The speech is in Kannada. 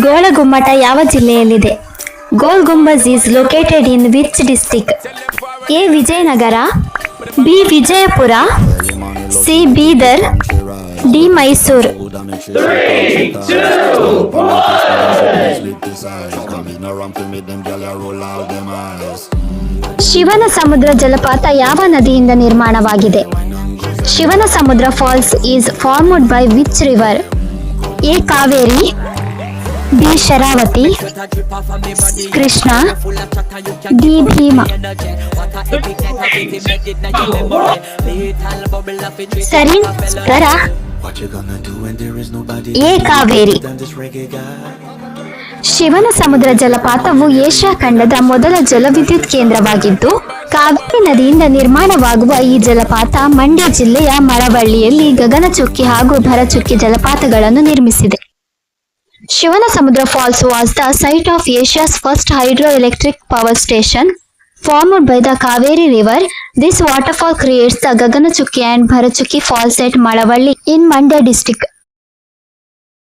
ಗೋಳಗುಮ್ಮಟ ಯಾವ ಜಿಲ್ಲೆಯಲ್ಲಿದೆ? Gol Gumbaz is located in which district? A Vijayanagara, B Vijayapura, C Bidar, D Mysuru. Shivanasamudra ಜಲಪಾತ ಯಾವ ನದಿಯಿಂದ ನಿರ್ಮಾಣವಾಗಿದೆ? Shivanasamudra falls is formed by which river? A Kaveri, B Sharavati, Krishna, D Bhima. ಸರಿ ಉತ್ತರ ಎ ಕಾವೇರಿ. ಶಿವನ ಸಮುದ್ರ ಜಲಪಾತವು ಏಷ್ಯಾ ಖಂಡದ ಮೊದಲ ಜಲವಿದ್ಯುತ್ ಕೇಂದ್ರವಾಗಿದ್ದು, ಕಾವೇರಿ ನದಿಯಿಂದ ನಿರ್ಮಾಣವಾಗುವ ಈ ಜಲಪಾತ ಮಂಡ್ಯ ಜಿಲ್ಲೆಯ ಮಳವಳ್ಳಿಯಲ್ಲಿ ಗಗನಚುಕ್ಕಿ ಹಾಗೂ ಭರಚುಕ್ಕಿ ಜಲಪಾತಗಳನ್ನು ನಿರ್ಮಿಸಿದೆ. ಶಿವನ ಸಮುದ್ರ falls was the site of Asia's first hydroelectric power station formed by the Kaveri River. This waterfall creates the Gaganachukki and Bharachukki falls at Malavalli in Mandya district.